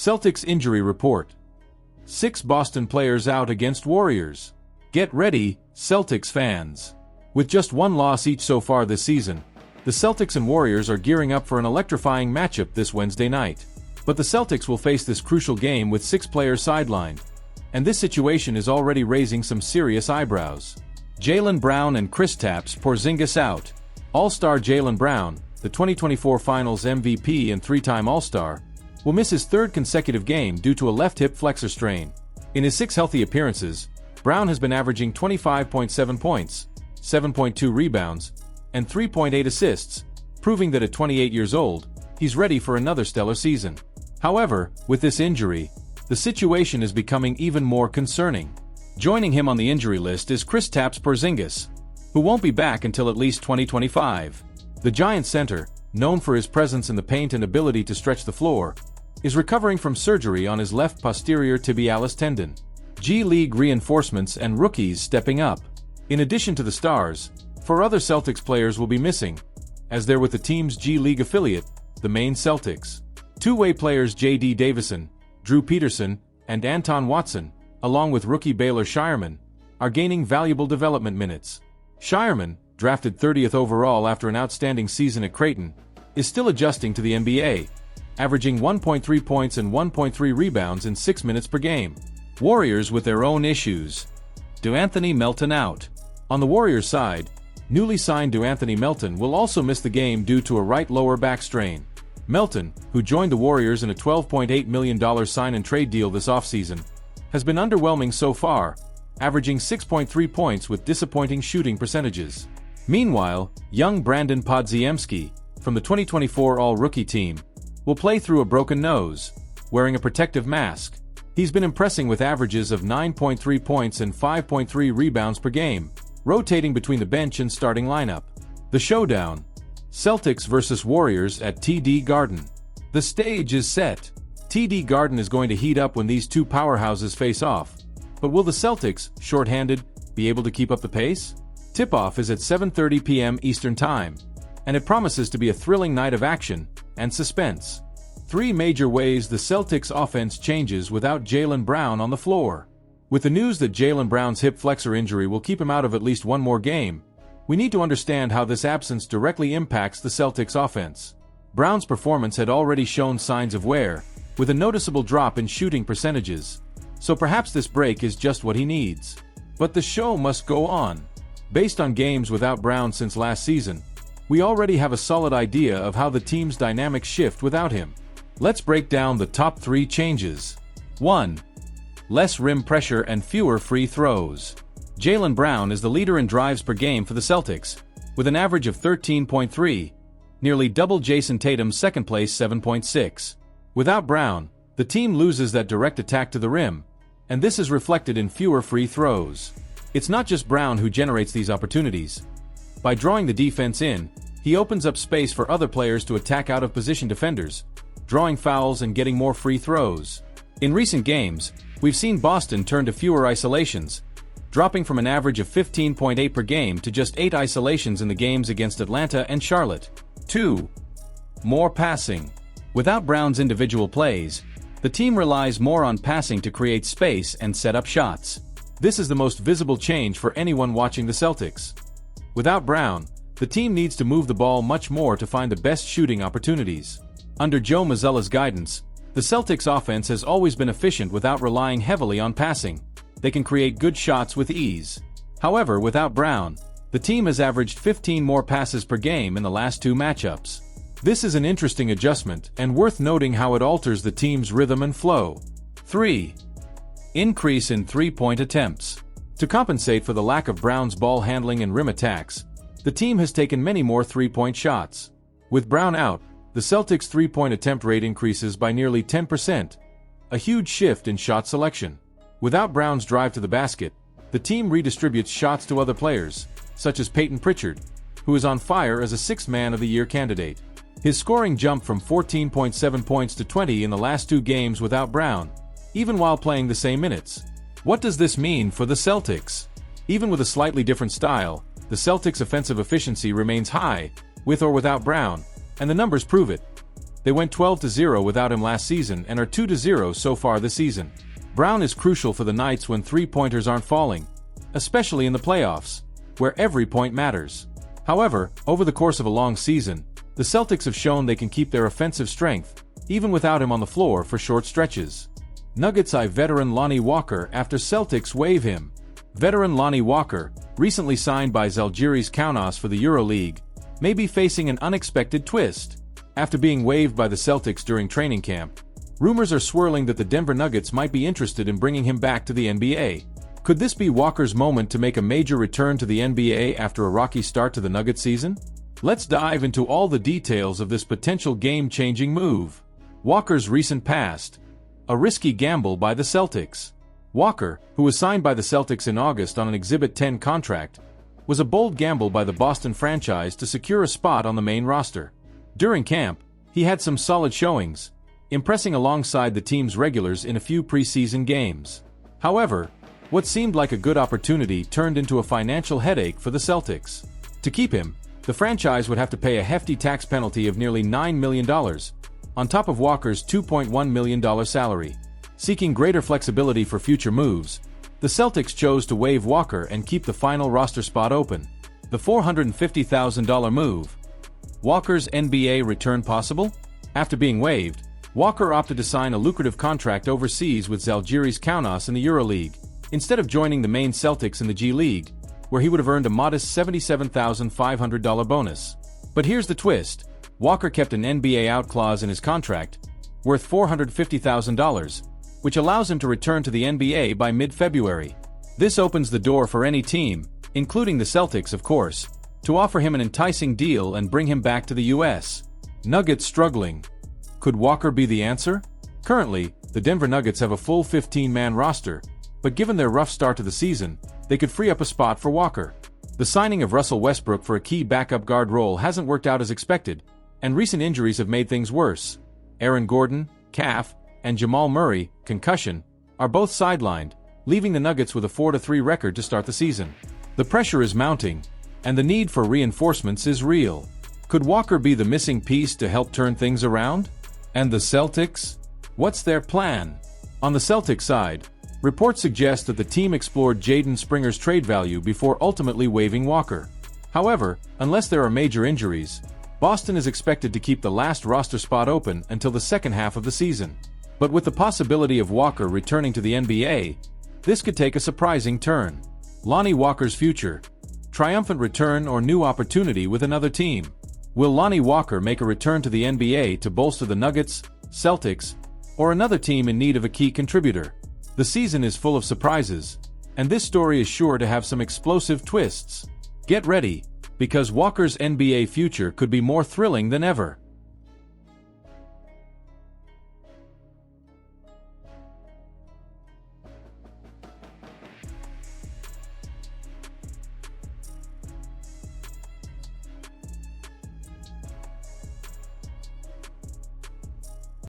Celtics injury report. 6 Boston players out against Warriors. Get ready, Celtics fans. With just one loss each so far this season, the Celtics and Warriors are gearing up for an electrifying matchup this Wednesday night. But the Celtics will face this crucial game with 6 players sidelined. And this situation is already raising some serious eyebrows. Jaylen Brown and Kristaps Porzingis out. All-star Jaylen Brown, the 2024 Finals MVP and 3-time All-Star, will miss his 3rd consecutive game due to a left hip flexor strain. In his 6 healthy appearances, Brown has been averaging 25.7 points, 7.2 rebounds, and 3.8 assists, proving that at 28 years old, he's ready for another stellar season. However, with this injury, the situation is becoming even more concerning. Joining him on the injury list is Kristaps Porzingis, who won't be back until at least 2025. The Giant center, known for his presence in the paint and ability to stretch the floor, is recovering from surgery on his left posterior tibialis tendon. G League reinforcements and rookies stepping up. In addition to the stars, 4 other Celtics players will be missing, as they're with the team's G League affiliate, the Maine Celtics. Two-way players J.D. Davison, Drew Peterson, and Anton Watson, along with rookie Baylor Shireman, are gaining valuable development minutes. Shireman, drafted 30th overall after an outstanding season at Creighton, is still adjusting to the NBA, averaging 1.3 points and 1.3 rebounds in 6 minutes per game. Warriors with their own issues. DeAnthony Melton out. On the Warriors side, newly signed DeAnthony Melton will also miss the game due to a right lower back strain. Melton, who joined the Warriors in a $12.8 million sign-and-trade deal this offseason, has been underwhelming so far, averaging 6.3 points with disappointing shooting percentages. Meanwhile, young Brandon Podziemski, from the 2024 All-Rookie team, will play through a broken nose, wearing a protective mask. He's been impressing with averages of 9.3 points and 5.3 rebounds per game, rotating between the bench and starting lineup. The showdown. Celtics vs. Warriors at TD Garden. The stage is set. TD Garden is going to heat up when these two powerhouses face off. But will the Celtics, shorthanded, be able to keep up the pace? Tip-off is at 7:30 p.m. Eastern Time, and it promises to be a thrilling night of action and suspense. 3 major ways the Celtics offense changes without Jaylen Brown on the floor. With the news that Jaylen Brown's hip flexor injury will keep him out of at least one more game, we need to understand how this absence directly impacts the Celtics offense. Brown's performance had already shown signs of wear, with a noticeable drop in shooting percentages, so perhaps this break is just what he needs. But the show must go on. Based on games without Brown since last season, we already have a solid idea of how the team's dynamics shift without him. Let's break down the top 3 changes. 1. Less rim pressure and fewer free throws. Jaylen Brown is the leader in drives per game for the Celtics, with an average of 13.3, nearly double Jason Tatum's second-place 7.6. Without Brown, the team loses that direct attack to the rim, and this is reflected in fewer free throws. It's not just Brown who generates these opportunities. By drawing the defense in, he opens up space for other players to attack out-of-position defenders, drawing fouls and getting more free throws. In recent games, we've seen Boston turn to fewer isolations, dropping from an average of 15.8 per game to just 8 isolations in the games against Atlanta and Charlotte. 2. More passing. Without Brown's individual plays, the team relies more on passing to create space and set up shots. This is the most visible change for anyone watching the Celtics. Without Brown, the team needs to move the ball much more to find the best shooting opportunities. Under Joe Mazzulla's guidance, the Celtics offense has always been efficient without relying heavily on passing. They can create good shots with ease. However, without Brown, the team has averaged 15 more passes per game in the last 2 matchups. This is an interesting adjustment and worth noting how it alters the team's rhythm and flow. 3. Increase in 3-point attempts. To compensate for the lack of Brown's ball handling and rim attacks, the team has taken many more 3-point shots. With Brown out, the Celtics' 3-point attempt rate increases by nearly 10%, a huge shift in shot selection. Without Brown's drive to the basket, the team redistributes shots to other players, such as Peyton Pritchard, who is on fire as a 6th Man of the Year candidate. His scoring jumped from 14.7 points to 20 in the last 2 games without Brown, even while playing the same minutes. What does this mean for the Celtics? Even with a slightly different style, the Celtics' offensive efficiency remains high, with or without Brown, and the numbers prove it. They went 12-0 without him last season and are 2-0 so far this season. Brown is crucial for the Knights when three-pointers aren't falling, especially in the playoffs, where every point matters. However, over the course of a long season, the Celtics have shown they can keep their offensive strength, even without him on the floor for short stretches. Nuggets eye veteran Lonnie Walker after Celtics waive him. Veteran Lonnie Walker, recently signed by Zalgiris Kaunas for the EuroLeague, may be facing an unexpected twist. After being waived by the Celtics during training camp, rumors are swirling that the Denver Nuggets might be interested in bringing him back to the NBA. Could this be Walker's moment to make a major return to the NBA after a rocky start to the Nuggets season? Let's dive into all the details of this potential game-changing move. Walker's recent past. A risky gamble by the Celtics. Walker, who was signed by the Celtics in August on an Exhibit 10 contract, was a bold gamble by the Boston franchise to secure a spot on the main roster. During camp, he had some solid showings, impressing alongside the team's regulars in a few preseason games. However, what seemed like a good opportunity turned into a financial headache for the Celtics. To keep him, the franchise would have to pay a hefty tax penalty of nearly $9 million, on top of Walker's $2.1 million salary. Seeking greater flexibility for future moves, the Celtics chose to waive Walker and keep the final roster spot open. The $450,000 move. Walker's NBA return possible? After being waived, Walker opted to sign a lucrative contract overseas with Zalgiris Kaunas in the EuroLeague, instead of joining the main Celtics in the G League, where he would have earned a modest $77,500 bonus. But here's the twist. Walker kept an NBA out clause in his contract, worth $450,000, which allows him to return to the NBA by mid-February. This opens the door for any team, including the Celtics of course, to offer him an enticing deal and bring him back to the US. Nuggets struggling. Could Walker be the answer? Currently, the Denver Nuggets have a full 15-man roster, but given their rough start to the season, they could free up a spot for Walker. The signing of Russell Westbrook for a key backup guard role hasn't worked out as expected, and recent injuries have made things worse. Aaron Gordon, calf, and Jamal Murray, concussion, are both sidelined, leaving the Nuggets with a 4-3 record to start the season. The pressure is mounting, and the need for reinforcements is real. Could Walker be the missing piece to help turn things around? And the Celtics? What's their plan? On the Celtics side, reports suggest that the team explored Jaden Springer's trade value before ultimately waiving Walker. However, unless there are major injuries, Boston is expected to keep the last roster spot open until the second half of the season. But with the possibility of Walker returning to the NBA, this could take a surprising turn. Lonnie Walker's future. Triumphant return or new opportunity with another team. Will Lonnie Walker make a return to the NBA to bolster the Nuggets, Celtics, or another team in need of a key contributor? The season is full of surprises, and this story is sure to have some explosive twists. Get ready, because Walker's NBA future could be more thrilling than ever.